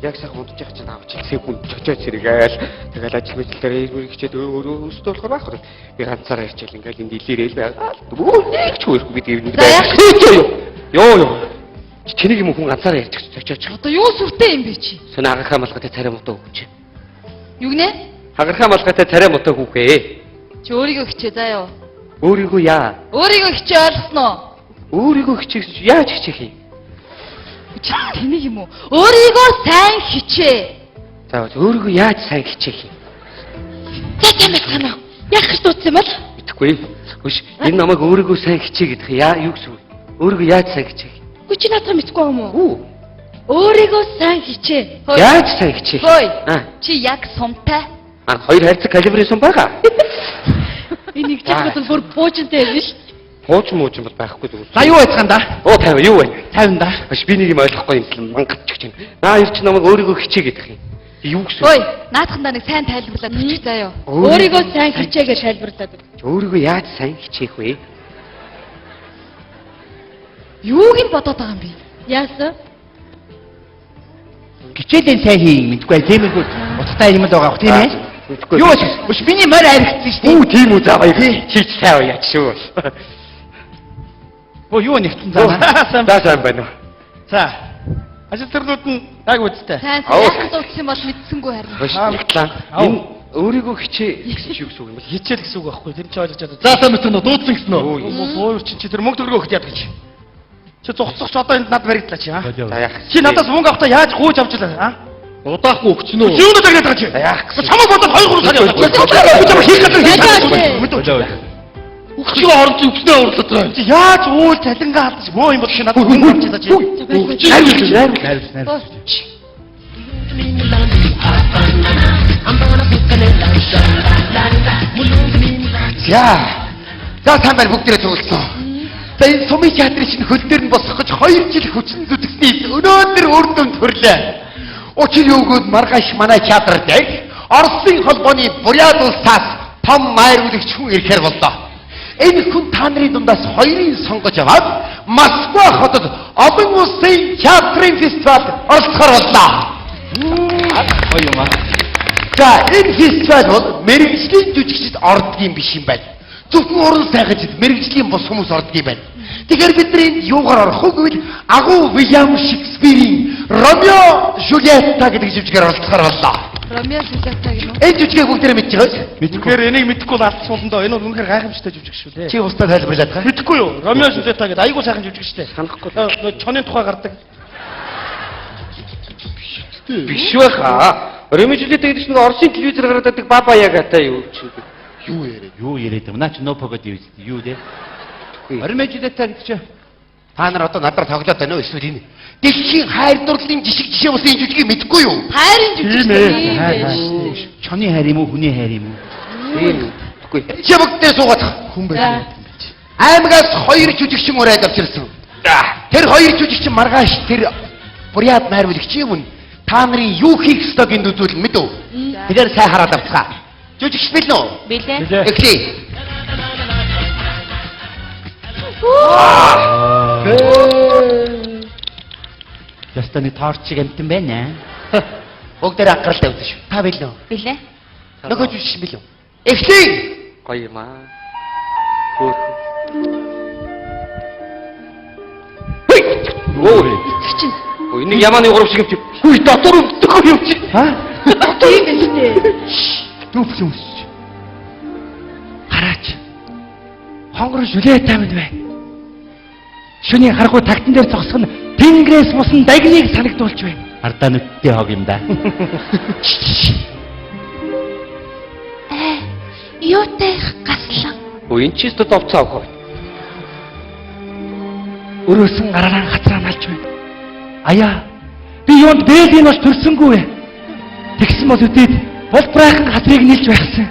Яг сайхан унтж явах чинь аав чигсээ хүн чочоо зэрэгээл тэгэл ажил мэдлэлээр ирмэр хичээд өөрөөсөө болохоор байх хэрэг. Би ганцаараа ирчихэл ингээл энд илэрэл байгаа. Нэг ч хөөхгүй бид ирнэ. Йоо. Чиний юм хүн ганцаараа ирчих чочооч. Одоо юу сүртэй юм бэ чи? Сэн агахаа малгайтай царай мотоо өгч. Юу гинэ? Хагархаа малгайтай царай мотоо хүүхээ. Чи өөрийгөө хичээ заяа. Өөрийгөө яа? Өөрийгөө хичээ ойлгосноо? Өөрийгөө хичээх яаж хичээх юм? Чи тэнийг юм уу? Өөрийгөө сайн хичээ. За өөрийгөө яаж сайн хичээх юм? Сайн байна. Яг ч дуудсан юм бол? Мэдхгүй. Хүш энэ намайг өөрийгөө сайн хичээ гэдэг яа юу гэсэн үг? Өөрийгөө яаж сайн хичээх? Үгүй чи надад мэдгүй юм уу? Үү. Өөрийгөө сайн хичээ. Яаж сайн хичээх? Хөөе. Чи яг сумтай. Хоёр хайрцаг калибрын сум байгаа. Энийг ч бодвол бүр буужинтай юм шүү. Хууч муучин бол байхгүй дгүй. За юу байцгаан да? Оо 50 юу вэ? 50 да. Маш би нэг юм ойлгохгүй юм мангад ч гэж байна. Наа ирч намайг өөрийгөө хичээ гэдэг юм. Юу гэсэн? Хөөе, наадхандаа нэг сайн тайлбарлаад өгчих заяа. Өөрийгөө сайн хичээ гэж тайлбарлаад өг. Өөрийгөө яаж сайн хичээх вэ? Юуг нь бодоод байгаа юм бэ? Яасан? Хичээлийн сайн хий мэдгүй тиймэрхүү утгатай юм л байгаа тийм ээ? Юу вэ? Биш миний морь аригдсан шүү дээ. Үу тийм үү заавал хийж сайн яач шүү. Оо юу нэгтэн заа. Сайн байна уу? За. Ажил төрлүүд нь яг үстэй. Сайн яасан дуудсан бол мэдсэнгүй харин. Хаалтлаа. Энэ өөрийгөө хичээ гэсэн чи юу гэсэн үг юм бэ? Хичээл гэсэн үг байхгүй тэр чи ойлгож чадаа. За сайн мэдсэн үү? Дуудсан гэсэн үү? Буур чи тэр мөнгө төгрөгөө өгч яадаг гэж. Чи зогцохч одоо энд над баригдлаа чи аа. За яах. Чи надаас мөнгө авахтаа яаж гүйж авчлаа аа? Удаахгүй өгчнө үү? Юу надад байгаа чи? Яах. Чамаа бодоод 2-3 сар яваад. Чамаа хийх гэдэг. Өгчгөө орж өвснөө урлаад байна. Чи яаж уул цалингаа алдаж мөө юм бол чи надад мөнгө авчихлаа чи. Найруулж. За сайн байна бүгдээрээ цугласан. За энэ сумын театрын шинэ хөл дээр нь босох гэж 2 жил хүчин зүтгэсний өнөөдөр үр дүнд хүрлээ. Учир юу гээд маргааш манай театр дээр Оросын холбооны Буряд улсаас том майр үлэгч хүн ирэхээр боллоо. Энэ хүн та нарын дундаас 2-ыг сонгож аваад Москва хотод олон улсын театрын фестивалд оролцохоор боллоо. Гоё юм аа. За энэ фестивал бол мэргэжлийн жүжигчид ордог юм биш юм байна. Зөвхөн уран сайхнчид мэргэжлийн бус хүмүүс ордог юм байна. Тэгэхээр бид нар энд юугаар орох вэ гэвэл агуу Вильям Шекспирийн Ромео Жюльетта гэдэг жүжигээр оролцохоор боллоо. Ромео Жюльетта гэнэ үү? Энэ жүжигийг бүгдээрээ мэдчихэж байна. Мэдгүй. Энийг мэдэхгүй бол алдчихулна. Энэ бол үнэхээр гайхамшигтай жүжиг шүү дээ. Чи устдаа тайлбарлаад байгаа. Мэдгүй юу? Ромео Жюльетта гэдэг айгүй сайхан жүжиг шүү дээ. Санахгүй. Чоны тухай гардаг. Биш байхаа. Ромео Жюльетта гэдэг чинь Оросын телевизээр гараад байдаг баба ягатай юу ч юм. Юу яриад юм? Наа чи нопогод юу дээ? Ромео Жюльетта гэдэг чи та нар одоо надаар тоглоод байна уу эсвэл энэ дэлхийн хайр дурлалын жишг болсон энэ жүжигийг мэдгүй юу? Хайрын жүжиг. Чоны хайр юм уу, хүний хайр юм уу? Тийм. Үгүй. Чи бүгдээ суугаад хүн байх. Аймагаас 2 жүжигчин ураад авчирсан. Тэр 2 жүжигчин маргааш тэр Буряд майр үлэгч юм. Та нарын юу хийх ёстойг энд үзүүл мэдв. Тэгэхээр сайн хараад авцгаа. Жүжигч бил нөө? Билээ. Эхлэе. Ястаны торчиг амтан байна. Бүгдээр анхааралтай үзэн шүү. Та бил нөө? Билээ. Нөгөө жүжигч бил үү? Эхлэе. Гоё юм аа. Өө. Чинь. Өө энэ ямааны урав шиг юм чи. Хүй дотор өвдөхгүй юм чи. Тийм биз дээ. Нүф юм чи. Хараач. Хонгор Жюльетта минь бай. Шүний харгуу тагтан дээр зогсох нь Тэнгэрээс бусан дагныг санагдуулж байна. Ардаа нүдтэй хог юм да. Юутай гаслан. Өө энэ ч өстө довцоо авах. Өрөөсөн гараараа хацраа малж байна. Аяа. Би юунд бэлгийн бас төрсөнгүй. Тэгсэн бол үдээд бол брайхан хацрыг нийлж байхсан.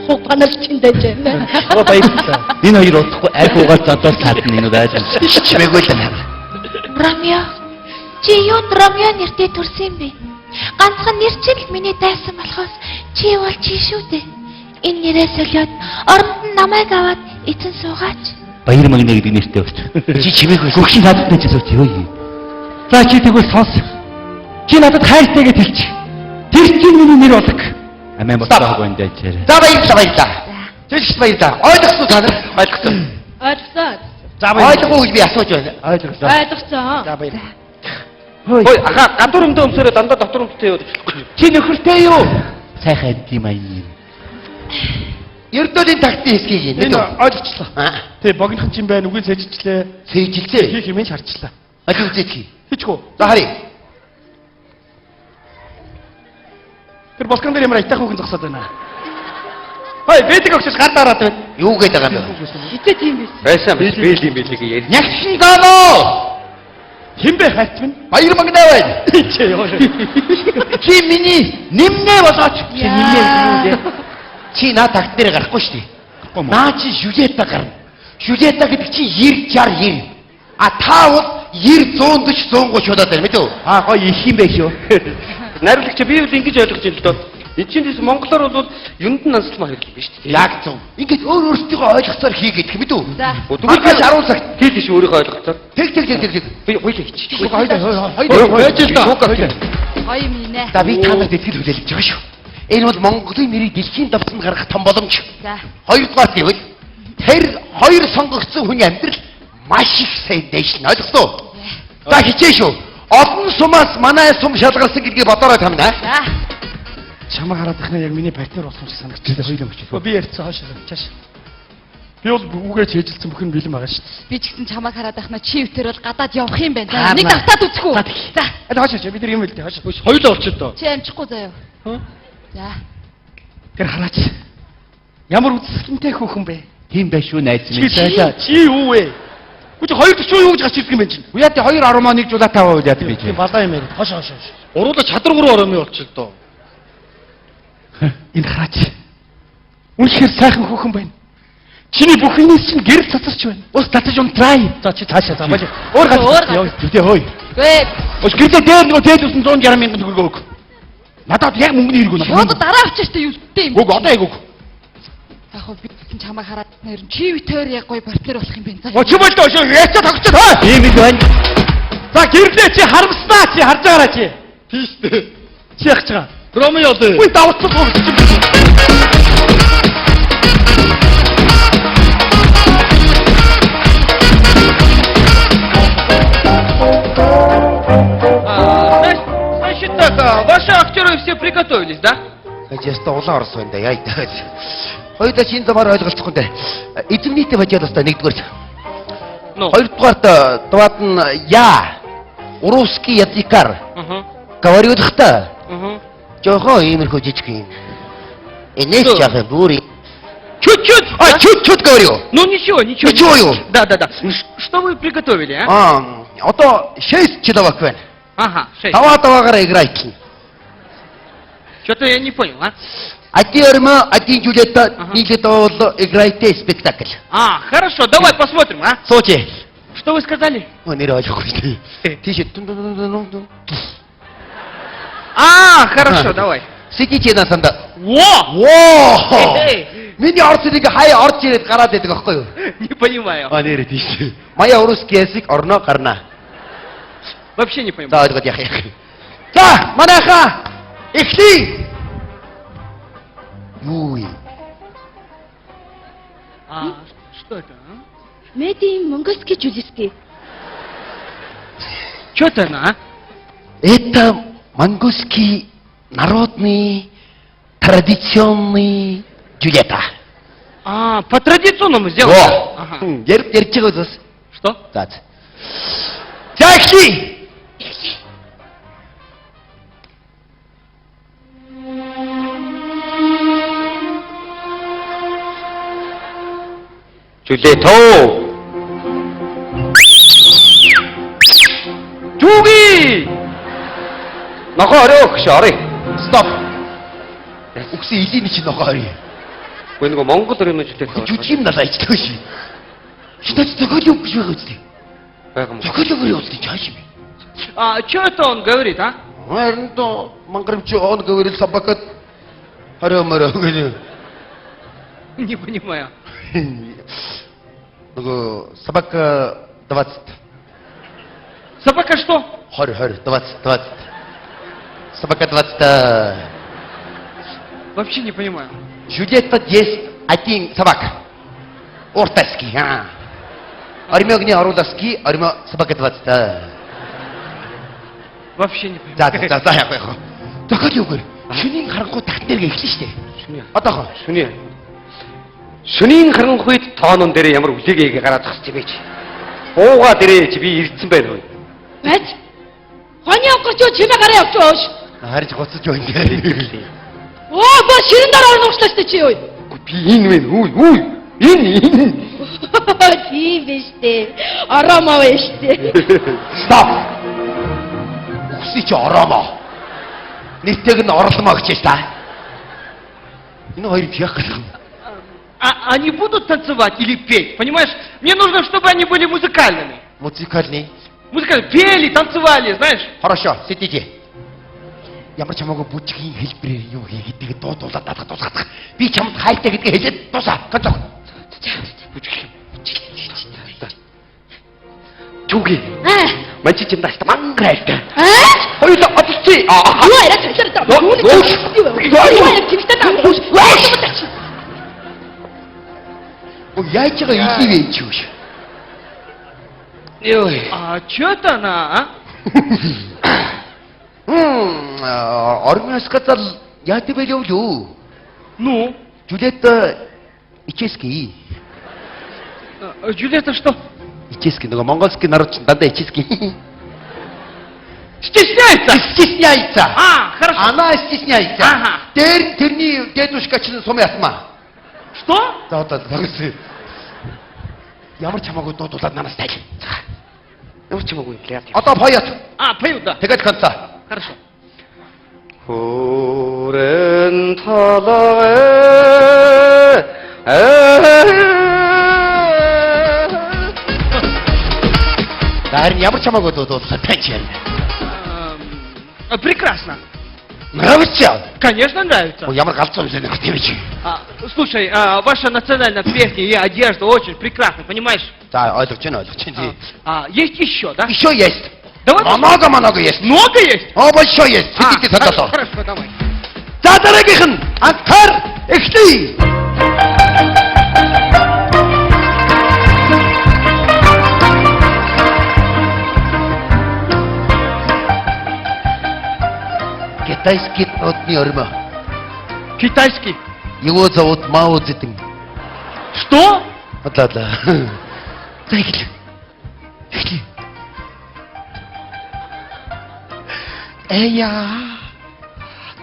Хуганал чиндэж байна. Оо баярлалаа. Энэ хоёр удахгүй аль хуугаар зодоос таадна энэ байж байна. Чимээгүй л байна. Ромео. Чи юунд Ромео нэртэй төрсөн юм бэ? Ганцхан нэр чинь л миний дайсан болохоос чи бол чи шүү дээ. Энэ нэрээ солиод оронд нь намайг аваад эзэн суугаач. Баяр магнаа гэдэг нэртэй өгч. Чи чимээгүй. Гөгшин таадтай ч зөв юу юм. За чи тэгвэл сонс. Чи надад хайртай гэж хэлчих. Тэр чинь миний нэр болог. Амийн боцоогүй энэ дээр. За баярлалаа. Тэгш баярлалаа. Ойлгосон та нар? Ойлгосон. Ойлгосон. За баярлалаа. Ойлгоогүй би асууж байна. Ойлгосон. Ойлгосон. За баярлалаа. Ой, аха гадуур өмдөө өмсөрөө дандаа дотор өмдтэй юу? Чи нөхөртэй юу? Сайхан эдгийм аян. Ердөөлийн тактик хэсгийг Энэ ойлгочлаа. Тэ богинохан чинь байна үгүй сэжижлээ. Сэжилзээ. Хийх юм шаардчлаа. Ажил үзээхий. Хичгүү. За харъя. Тэр болкон дээр ямар айтах хүүхэн зогсоод байна. Хой, бэдэг өгчөж гар дараад байна. Юу гээд байгаа юм бэ? Хитэ тийм биш. Байсан биш бэл юм бэлэг яри. Нягшин гаано. Хинбэ хайт минь? Баяр магнаа байна. Чи яа. Чи миний нэмнээ болооч. Чи нэмнээ юу вэ? Чи наа такт дээр гарахгүй шүү дээ. Наа чи Жюлета гарна. Жюлета гэдэг чи 90 60 90. А та бол 90 140 130 удаад байна мэдээ үү? Аа гоё их юм байх шүү. Найруулагч би бол ингэж ойлгож байна л доо. Энд чинь дэс монголоор бол юунд нь насалмаа хэрэг биш үү? Яг зөв. Ингээд өөр өөрсдийнхөө ойлгоцоор хийгээд гэх мэдээ үү? За. Маргааш 10 цагт Хэл биш өөрийнхөө ойлголтоор. тэг. Би хоёул хийчих. Байж л да. Гоё юм нэ. За би та нарт итгэл хүлээлгэж байгаа шүү. Энэ бол Монголын нэрийг дэлхийн давтанд гаргах том боломж. За. Хоёрдугаар гэвэл тэр хоёр сонгогдсон хүний амьдрал маш их сайн дэш нь ойлгосон. За хичээ шүү. Олон сумаас манай сум шалгарсан гэдгийг бодорой тамина. За. Чамаа хараад ихнэ яг миний партнер болох юм шиг санагдчихлаа. Хоёулаа мөчөө. Би ярьцсан хаашаа чааш. Би бол үгэж хийжилсэн бүхэн бэлэн байгаа шүү дээ. Би ч гэсэн чамайг хараад ахна чи өвтөр бол гадаад явах юм байна. За, нэг автаад үзэх үү? За. Хаашаа бид нар юм хэлдэг хаашаа. Хоёулаа орчод доо. Чи амжихгүй заяа. За. Тэр хараач. Ямар үзэсгэлэнтэй хүүхэн бэ? Тийм байх шүү найз Чи юу вэ? Үгүй 240 юу гэж гарч ирдэг юм бэ чинь? Уяа тэ 2.1 жуулаа 5% яд байж. Тийм балаа юм ярив. Хаашаа. Уруула чадваргуу орооны болчих доо. Энэ хараач. Үнэхээр сайхан хүүхэн байна. Чиний бүхнээс чинь гэрэл цацарч байна. Ус цацаж унтраа. За чи цаашаа замаа. Өөр гал. Зүтэй хөөе. Гээ. Ус гэрэл дээр нөгөө дээд үсэн 160 мянган төгрөг өг. Надад яг мөнгөний хэрэггүй надад. Шууд дараа авчих штэ юу гэдэг юм. Өг одоо яг өг. Яг хөө би ч чамайг хараад нэр чи өвтөр яг гоё партнер болох юм байна. За. Очи болдоо яачаа тогтчиход хаа. Тийм их байна. За гэрлээ чи харамснаа чи харж байгаараа чи. Тийш дээ. Чи яах гэж байгаа? Ромео дээ. Үгүй давцсан уу? Значит так, ваши актеры все приготовились, да? Яста улаан орс байна да яа. Хоёулаа чинь замаар ойлголцох юм да. Эзэмнийтэй бажаад баста нэгдүгээр. Ну. Хоёрдугаарт дуваад нь я русский языкар говорю дохта. Жохоо иймэрхүү жижиг юм. Энэс жаахан бүри. Чуть-чуть. Чуть-чуть говорю. Ну ничего. Ничего. Да. Что вы приготовили, а? Одоо 6 человек байна. Ага, 6. Таваа-таваагаар играйте. Что-то я не понял, а? Один Арма, один Джульетта, Нилетто играйте спектакль. А, хорошо, давай посмотрим, а? Сочи. Что вы сказали? Ой, не рад хуй. Тише. А, хорошо, давай. Сидите на санда. Во! Миний орцыг хай орж ирээд гараад байдаг аахгүй юу? Не понимаю. Нэрэ тийш. Моя русский язык орно гарна. Вообще не понимаю. За ойлгоод яах юм. За, манайха эхлэе. Юу вэ? А, что это, а? Медиум монгольский жулиский. Что это она, а? Это монгольский народный традиционный Джульетта. А, по традиционному сделали? Во! Ага. Ярь чигээ зүс. Что? За. За эхлэе. Жулето. Жуги! Нохоо орой шорой. Стоп. Үгсэн илийн чинь ногоо орё. Гүн нөгөө Монгол өрөөний жулето. Жүжигм надад ичдэг ши. Что-то такое гэж байгаа үстэй. Байгам. Такое говорю үстэй чааш юм. А, что это он говорит, а? Харин то манграмчи он говорил собака харё-марё гэнэ. Не понимаю. Нөгөө собака 20. Собака что? 20 20. Собака-20. Вообще не понимаю. Жюльетта есть один собака. Уртайский. Ормёгни орудовский, ормё собака-20. Вообще не понимаю. За яг байх. Тохиол юу гэр? Шөнийн харангуй тагтнэр эхлэн штэ. Одоохоо. Шөнийн харанхуйд тоонон дээр ямар үлээгээ гараад тахс чимээч. Уугаа дээрээ чи би ирдсэн байна уу? Бац. Хоны авгарч юу чимээ гараа явж өөш. Харж гоцож байна. Оо ба ширэн дараа орногчлаа штэ чи юу. Би энэ вэ? Үй. Энэ. Тийм биш дээ. Арамаа вэ штэ. Стоп. Үхсий чи ороомоо. Нэртэйг нь орломоо гэж та. Энэ хоёр яах гэж юм? Они будут танцевать или петь, понимаешь? Мне нужно, чтобы они были музыкальными. Музыкальный. Музыкальные. Пели, танцевали, знаешь? Хорошо, сидите. Ямар ч хамаагүй бүжгийн хэлбэрээр юу хийгээд дуудуулаад надад тусгах. Би чамд хайртай гэдгийг хэлээд тусаа. Ганцхан. Бүжиг. Чүгэ. Мачи чим дашта манграйта. Хоёулаа одчихъя. Юу яриа цалраа. Юу яриа тэмхтэй таа. Яаж байгаа юм чи юу? Что это она, Ормын сказал, я тебя люблю. Ну? Жюльетта ический. Джульетта что? Ический, но монгольский народ надо ический. Стесняется? Стесняется. Хорошо. Она стесняется. Ага. Терни дедушка чин сумятма. Что? Загас. Ямар ч хамаагүй дуудуулаад надаас тайл. Ямар ч хамаагүй яа. Одоо поёт. Поют, да. Тэгээд конца. Хорошо. Хүрэн талаа. Харин ямар ч хамаагүй дуудуулаад тайл юм. Прекрасно. Нравится? Конечно, нравится. Ямар галзуу юм санах тийм чи. Слушай, ваша национальная песня и одежда очень прекрасна, понимаешь? За, ойлгож байна. Есть еще, да? Еще есть. Давай. Много есть. Много есть? Большой есть. Сидите за столом. Хорошо, давай. За дараагийнх нь Антар эхлэе. Китайский нотный ормо. Китайский. Его зовут Мао Цзэдун. Что? Ладно. Эхлэе. Эя.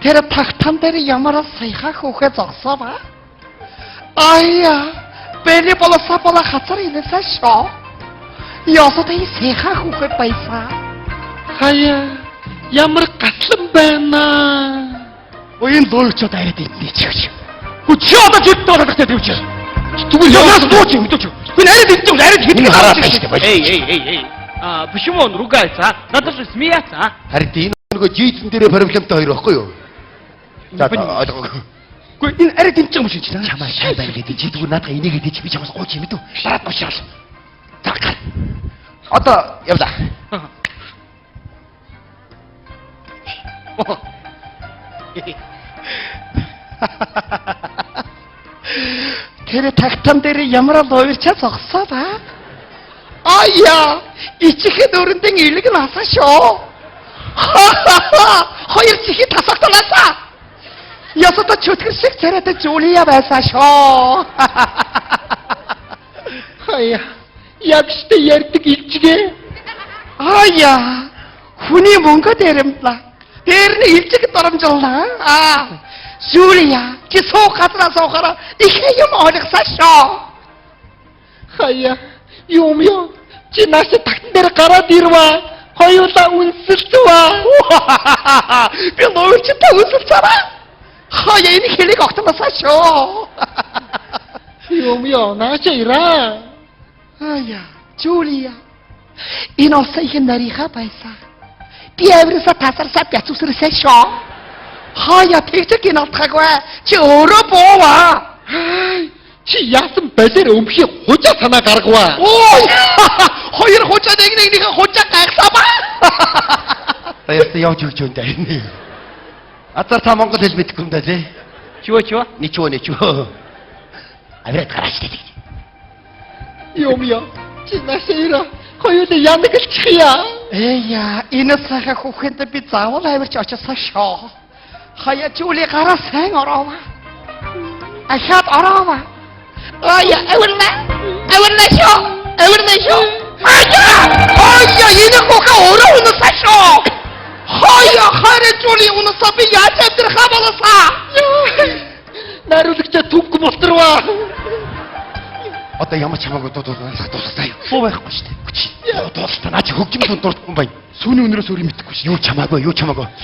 Тэр тагтан дээр ямар саяхан хөөхө зогсоо ба. Ая. Бэли болосоо хацар инээсаа шоо. Ясатай саяхан хөөхө байсаа. Хаяа. Ямар гатлан байна. Уян луучод арайд идэх чи. Чи одоо чид доодагтай дивч. Тэгвэл яас дууч юм дууч. Би арайд идэх арайд хийх хараад байна. Эй. Почему он ругается, Надо же смеяться, Харин энэ нөгөө жийдэн дээрээ проблемтай хоёр байхгүй юу? За ойлгоо. Гэхдээ энэ арайд идэх юм шиг чинь. Чамаа сайн байна гэдэг чи зүгээр наадах инээгээд чи би чамаас гооч юм дүү. Дараад уушаал. За гар. Одоо явлаа. Тэр тагтан дээр ямар л уурчаа зогсоо ба. Аяа, ичихэд өрөндөн илэг насаа шоо. Хоёр чихи тасагтлаасаа. Ясата чөтгөр шиг царайтай Жулия байсаа шоо. Хаяа, яг штэ ярддаг илжгээ. Аяа, хүний мөнгө дээрэмлээ. Тэр нь илжиг доромжлаа. Жулия, чи суух газраа суухаараа их юм ойлгосаа шоо. Хаяа, юм чи наашаа тагтан дээр гараад ирваа. Хоёулаа үнсэлцваа. Би луучтай үнсэлцваа. Хаяа энэ хэлийг огтносаа шоо. Юм наашаа ираа. Аяа, Жулия. Энэ олсон их нарийнхаа байсаа. Би авирсаа тасарсаа бяцусрасаа шоо. Хаяа тэгдэг энэ алдхаагүй. Чи өөрөө бууваа. Чи яасан балер өмхий хужаа санаа гаргаваа. Ой! Хоёр хужаа нэгнийхээ хужаа гайхсаа ба. Баяртай явж өгч өндөө. Азар та монгол хэл мэдэхгүй юм да тий. Чего? Ничего. Авирад гараач тий. Юмья. Чи насэра. Хоёулаа янаг элчихъя. Эя, энэ сайхан хүүхэнд би заавал авирч очисаа шоо. Хаяа чүли гараа сайн ороова. Ахаад ороова. Ая, авирна шоо. Ая, энэ хүүхэн өөрөө унасаа шоо. Хаяа, хараа чүли унасаа би яаж амьдрах болосаа. Наруулагчаа түнг болторваа. Одоо ямар ч хамаагүй дуусгасаа юу. Буу байхгүй шүү дээ. Хүч. Дуусна наа чи хөгжим сон дуртсан байна. Сүүний өнөрөөс өөр юм мэдэхгүй шүү. Юу ч хамаагүй.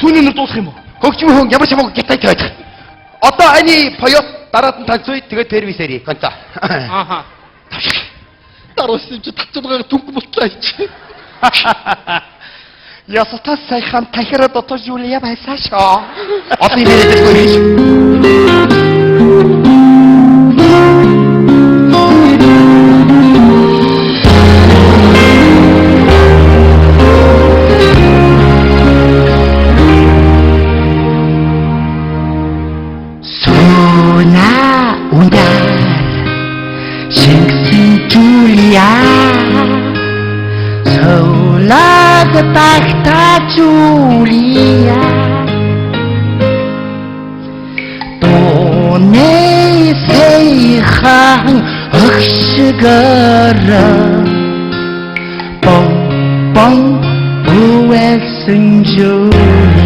Сүүний өнөр дуусах юм уу? Хөгжим хүн ямар ч хамаагүй гятайтай байдаг. Одоо ани поёт дараад нь танцуй тэгээд первисэри конца. Ааха. Даруусан чи татцуугаар түнг болтлаа чи. Ясата сайхан тахираа дотор Жулия байсан шоо. Одоо ирээдэггүй хийж. Takta Julia Tone seyhan akşgara Bong uwesin Julia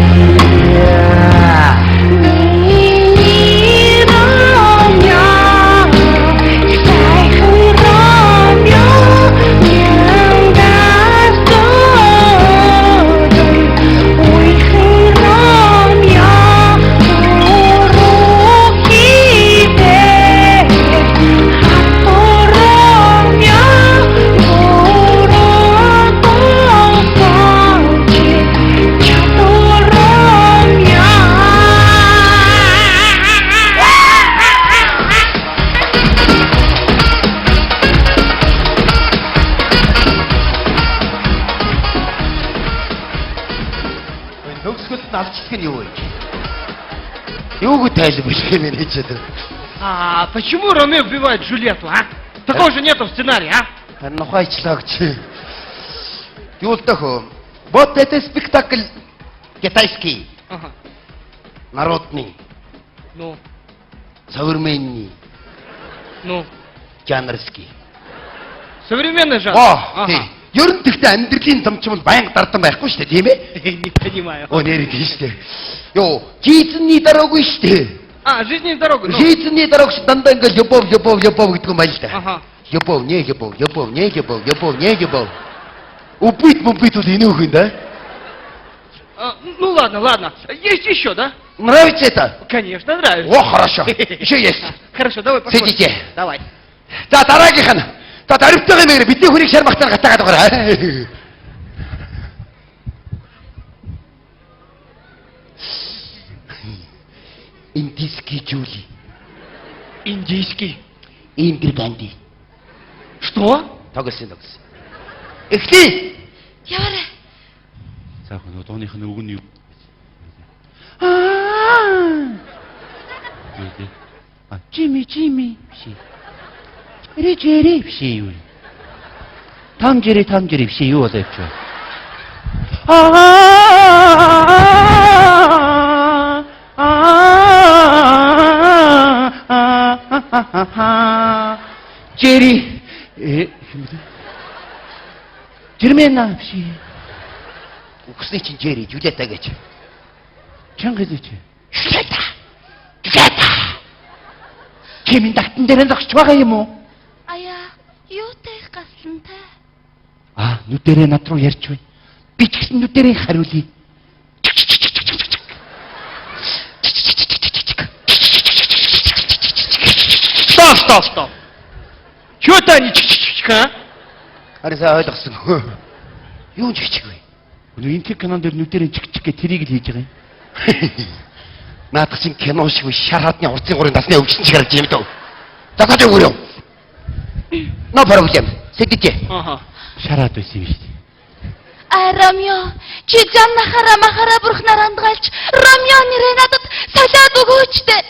Юуг тайлбарлах юм бэ ч А почему Ромео убивает Джульетту, а? Такого же нету в сценарии, а? Нохойчлаа гэж. Юу л дөхөө. Вот это спектакль китайский. Ага. Народный, Ну, современный, жанрский. современный жанр. Оо, тий. Ер нь тэгтээ амьдралын замчмал байнга дардан байхгүй шүү дээ, тийм ээ? Не понимаю. Оо нэр тийм шүү дээ. Йоо, жизненный дорогой шүү дээ. А, жизненная дорога. Ну. Жизненный дорог шүү дандаа ингээл любовь гэдэг юм байна л да. Ага. Любовь, не любовь. Убить бол энэ үхэн да? Ну ладно. Есть еще, да? Нравится это? Конечно, нравится. О, хорошо. Еще есть. Хорошо, давай посмотрим. Сидите. Давай. За дараагийнх нь. За даривтайгаа нэр бидний хүрийг шармахтаар гатаагаад байгаа. Индийский Джули. Индийский. Индир Ганди. Что? Тоглосон. Эхлэе. Яваарай. За хөө дууных нь үг нь юу? Jimmy биш. Jerry биш юу? Tom Jerry биш юу болоо явж байна. Jerry Жермена биш. Үгсний чинь Jerry Julieta гэж. Чанга гэж. Julieta. Чимийн тагтан дээр зогсож байгаа юм уу? Аяа, юутай гаслантай. Нүдэрээ над руу ярьж байна. Би ч гэсэн нүдэрээ хариулъя. Стоп. Чего ты они чик-чик-чик, а? Харисаа ойлгосон. Юу чиг вэ? Энэ кинон дээр нүдэрээ чик-чик гэж тэрийг л хийж байгаа юм. Наадах чинь кино шиг шараадны урцын гурын насны өвчин шиг харагдаж юм дөө. За гад өгөөрэй. No problem. Сидите. Ага. Шараад байсан юм шүү дээ. Ромео, чи жаннахаараа махаараа бурхнаар андгаалч Ромео нэрээ надад Солиод өгөөч дээ.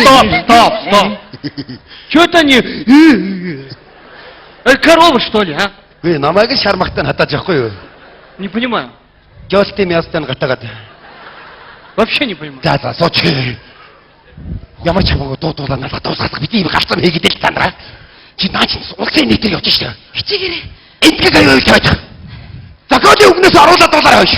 Стоп! Что это они? Это корова, что ли, а? Гүй намайг шармахтаа хатааж явахгүй юу? Не понимаю. Жолтын мястан гатагаад. Вообще не понимаю. За сууч. Ямар ч хамаагүй дуудуулаа надад дуусгах бид ийм гарцсан хийгээд л танараа. Чи наач улсын нийтээр явж штэ. Хичээгээрээ. Эндгээ аюул тавьж. Законы өгнөөс оруулаад дуулаарай хойш.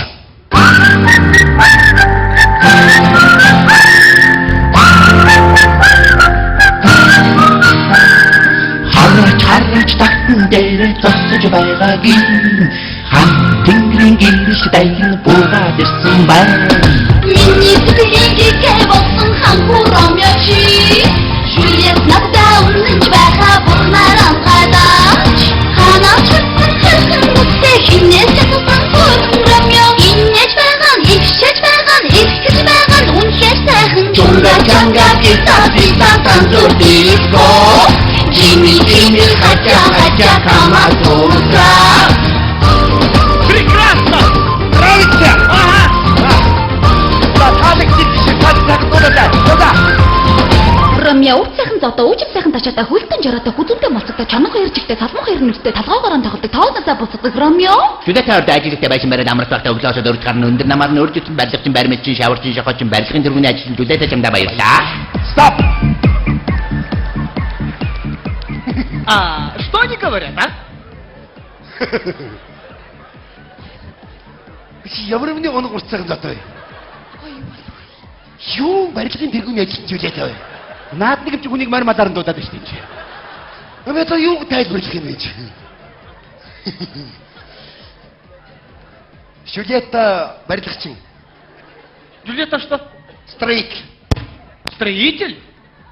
Хараач тагтан дээр зогсож байгаагийн хан тэнгэрийн гэрш дайгын буугаад ирсэн байна. Миний сэтгэлийн гихэ болсон ханхуу Ромео чи. Шүлээс надад өмнөж байхаа бурхнаар анхаадаач. Ханаач хэлсэн нүдтэй хинээс татсан бүрэн Ромео. Инээж байгаа нь ихшэж байгаа нь ихгэж байгаа нь үнэхээр сайхан. Чунга гитар танцур диско. Jimmy, хотя Камасутра. Прекрасно! Нравится? Ага! Ромео урт сайхан зодоо үжиг сайхан тачаатаа хөлтөн жараатай хүзүүнтэй малцагтай чанга хоёр жигтэй талбан хоёр нүртэй талгаагаар тахдаг тоолносаа буцдаг Ромео. Жүдэтээр ажилтай байсан бариад амрах байхдаа өглөөсөө дөрөв гарна өндөр намаар нь өржсөн барилгачин баримтчин шаварчин шохочин барилгын дөрвөний ажилтны жүдэтэ чамдаа баярлаа. Стоп! А что они говорят, а? Чи ямар нэгэн оног урт сайхан зодоо. Юу барилгын тэргүүний ажилтны жүлээтэй бай. Наад нэг ч хүнийг мар мадарн дуудаад байна шүү дээ. Амета юу тайлбарлах юм бэ чи? Шүлета барилгачин. Джульетта что? Строитель. Строитель?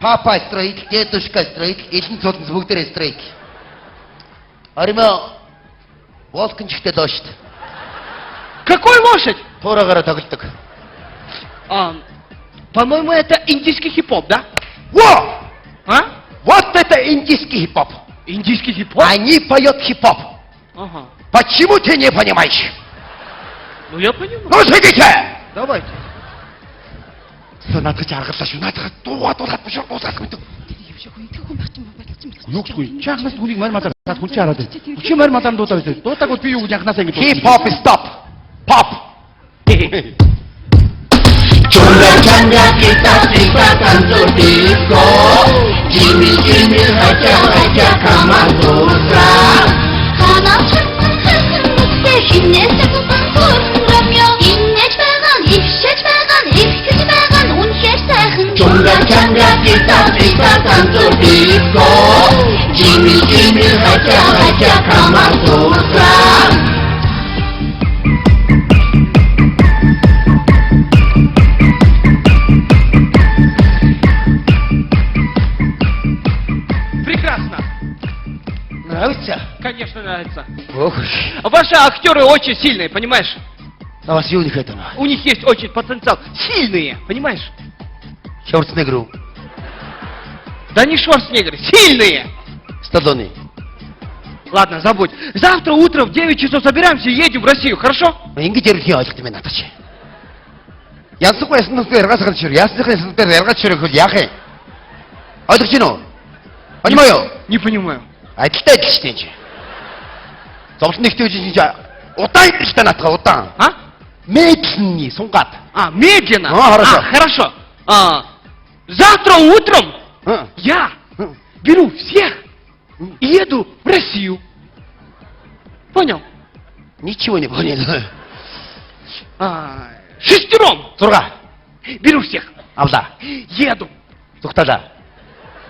Папа строитель, дедушка строитель, элен цолнос бүгдээрээ строитель. Аримаа волкончтой доош. Какой лошадь? Туураагаараа тоглодог. По-моему, это индийский хип-хоп, да? Во! А? Вот это индийский хип-хоп. Индийский хип-хоп? Они поют хип-хоп. Ага. Почему ты не понимаешь? Ну, я понимаю. Ну, сидите! Давайте. Надад аргалаа шүү. Надад дуугаад биш уусах юм дөө. Юу гэхгүй. Чахнаас хүнийг мар мадар таад хүн чи хараад байна. Чи мар мадар дуудаад байсан. Дуудаагүй би юу гэж анханасаа ингэж Hip-hop stop. Pop. Чунга гитар танцур диско. Jimmy, хотя Камасутра. Ханаач хэлсэн нүдтэй хинээс татсан бүрэн Ромео. Инээж байгаа нь ихшэж байгаа нь ихгэж байгаа нь үнэхээр сайхан. Чунга гитар танцур диско. Jimmy, хотя Камасутра. Прекрасно. Нравится? Конечно, нравится. Ох уж. Ваши актеры очень сильные, понимаешь? На вас юу нөхөд байна? У них есть очень потенциал. Сильные, понимаешь? Шварценеггер. Да не Шварценеггер, сильные! Сталлоне. Ладно, забудь. Завтра утром в 9 часов собираемся и едем в Россию, хорошо? Ингэж ярих юм ойлголт юм надад чи. Янсгүй ясны нүдээр яргаас гарч ирээ. Ясны нүдээр яргаж ирэх хөл яах юм? Ойлгож байна уу? Понимаю. Не понимаю. Адилтай адил шүү дээ чи. Зовлон нэгтэй үжин чи удаан ихтэй наатга удаан. А? Медленный сунгаад. А, медленно. Хорошо. Хорошо. Завтра утром я беру всех и еду в Россию. Понял? Ничего не понял. Шестером. Зурга. Беру всех. Авла. Еду Тухтада.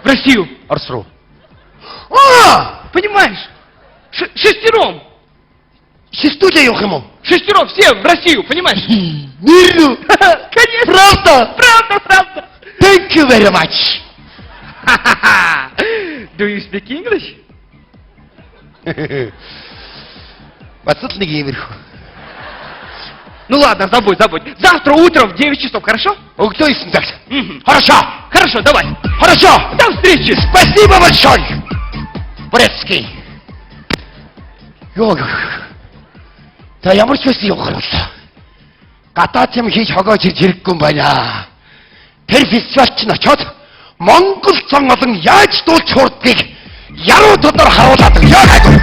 в Россию. Орсру. Понимаешь? Шестером. Шестуля явах юм уу? Шестером все в Россию, понимаешь? Нирну. Конечно. Правда? Правда. Thank you very much. Do you speak English? Бацал нэг иймэрхүү. Ну ладно, забудь. Завтра утром в 9 часов, хорошо? Өглөө 9 цагт. Мгм. Хорошо. Хорошо, давай. Хорошо. До встречи. Спасибо большое. Борецкий. Йоо. За ямар ч байсан явах хэрэглээ. Гадаад юм хийж хогоож ирж хэрэггүй юм байна. Тэр фестивалч нь очоод Монгол зан олон яаж дуулж хурдгийг яруу тодор харуулад яа гайгүй.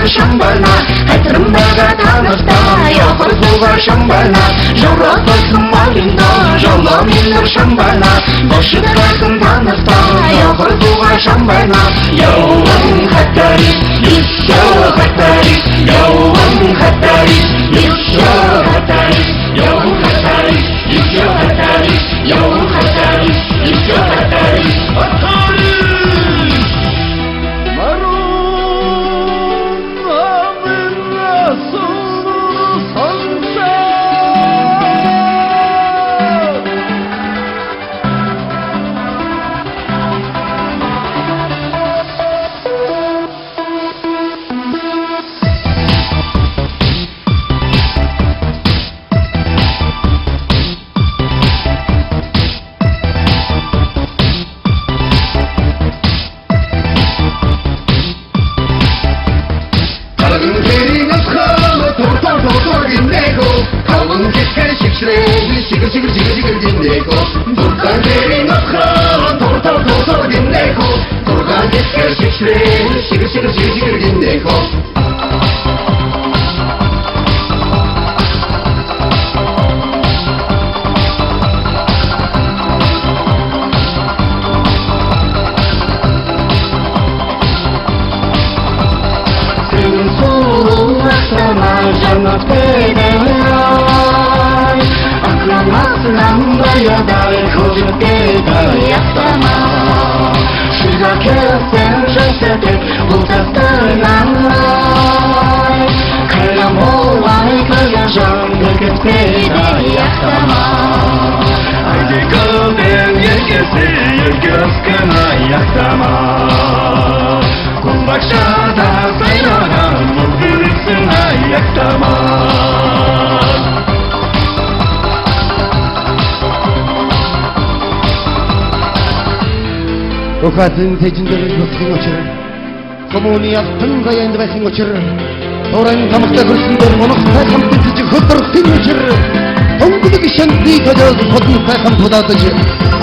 Shambhala, Hatrumbaga Tamasta, Yohorzuga Shambhala, Jorotosum Malinda, Jolominur Shambhala, Boshidakasum Tamasta, Yohorzuga Shambhala, Yowan Hatari, Yusho Hatari, Yowan Hatari, Yusho Hatari, Yowan Hatari, Yusho Hatari, Yowan Hatari, Yusho Hatari, Hatari! Ukazın tecindleri yoksun uçurur. Komuni yaptın kayındı besin uçurur. Oran kamakta kırsındır, onukta kamtıcı hıttırıksın uçurur. Ongulu kişenti kocası kodunsa kampudatıcı.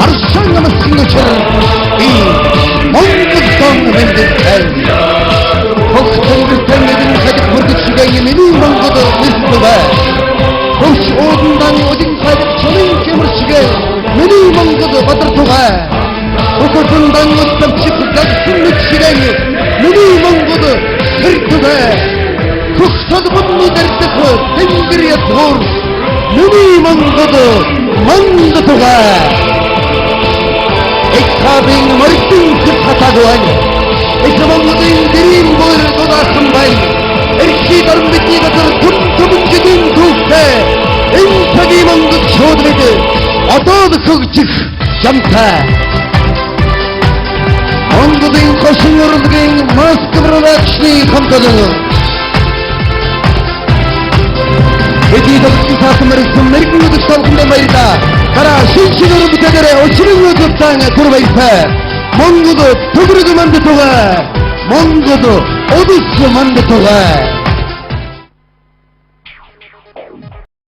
Arşan namasın uçurur. Monguldan vendir el. Koktan gültenledin kadık vurduk şügeyi meni mongulu üstü be. Hoş oğlundan odin kadık çalın kemur şüge. Meni mongulu batırtuğa. Okusundan uçtam çıkacak sünnet şireni, Münü Mongodu sırtıda, Kuksadı bunu dertisi, Tengiriye dur, Münü Mongodu mandıtıga. Ekabin maritin kırsata doğan, Ekabonlu'dun derin boyur dodasın bay, Erki darındaki kadar tuttumun gidin tuhte, Ensadi Mongod çoğdurdu, Adalı kılçık, Camta. Монгодын қошын өрілген Москвролачны қамтадыңы. Эдидоқтың сатын мәрістің мәргін өдік салқындай майда. Қара шыншын өрі бүтедері өшінің өдіктің тұрбайсы. Монгоды түгірігі манды тұға. Монгоды одысы манды тұға.